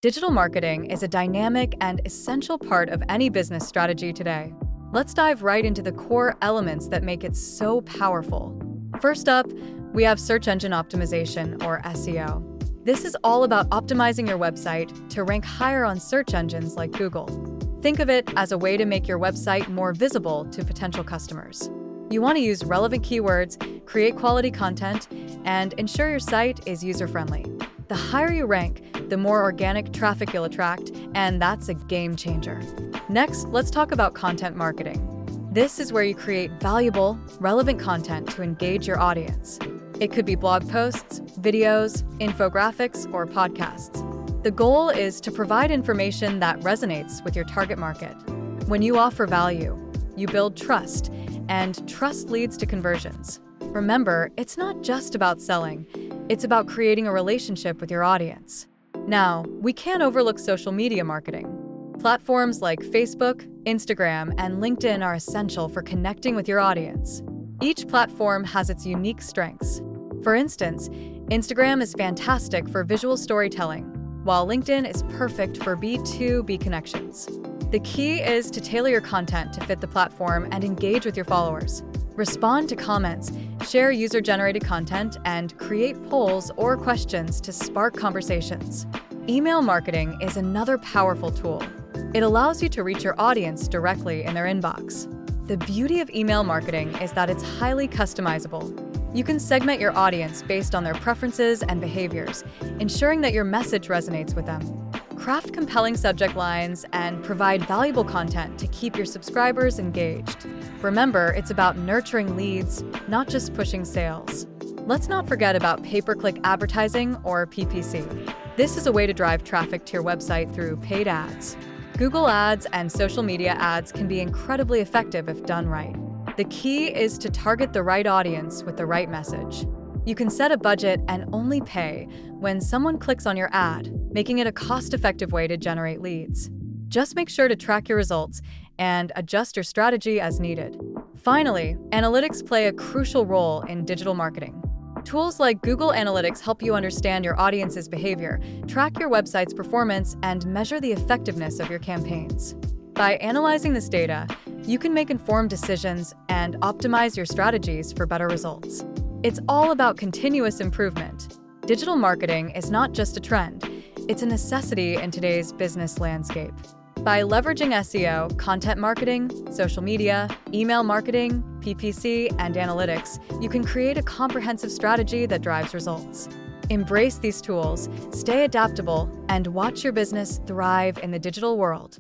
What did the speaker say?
Digital marketing is a dynamic and essential part of any business strategy today. Let's dive right into the core elements that make it so powerful. First up, we have search engine optimization, or SEO. This is all about optimizing your website to rank higher on search engines like Google. Think of it as a way to make your website more visible to potential customers. You want to use relevant keywords, create quality content, and ensure your site is user-friendly. The higher you rank, the more organic traffic you'll attract, and that's a game changer. Next, let's talk about content marketing. This is where you create valuable, relevant content to engage your audience. It could be blog posts, videos, infographics, or podcasts. The goal is to provide information that resonates with your target market. When you offer value, you build trust, and trust leads to conversions. Remember, it's not just about selling. It's about creating a relationship with your audience. Now, we can't overlook social media marketing. Platforms like Facebook, Instagram, and LinkedIn are essential for connecting with your audience. Each platform has its unique strengths. For instance, Instagram is fantastic for visual storytelling, while LinkedIn is perfect for B2B connections. The key is to tailor your content to fit the platform and engage with your followers. Respond to comments, share user-generated content, and create polls or questions to spark conversations. Email marketing is another powerful tool. It allows you to reach your audience directly in their inbox. The beauty of email marketing is that it's highly customizable. You can segment your audience based on their preferences and behaviors, ensuring that your message resonates with them. Craft compelling subject lines and provide valuable content to keep your subscribers engaged. Remember, it's about nurturing leads, not just pushing sales. Let's not forget about pay-per-click advertising, or PPC. This is a way to drive traffic to your website through paid ads. Google Ads and social media ads can be incredibly effective if done right. The key is to target the right audience with the right message. You can set a budget and only pay when someone clicks on your ad, making it a cost-effective way to generate leads. Just make sure to track your results and adjust your strategy as needed. Finally, analytics play a crucial role in digital marketing. Tools like Google Analytics help you understand your audience's behavior, track your website's performance, and measure the effectiveness of your campaigns. By analyzing this data, you can make informed decisions and optimize your strategies for better results. It's all about continuous improvement. Digital marketing is not just a trend, it's a necessity in today's business landscape. By leveraging SEO, content marketing, social media, email marketing, PPC, and analytics, you can create a comprehensive strategy that drives results. Embrace these tools, stay adaptable, and watch your business thrive in the digital world.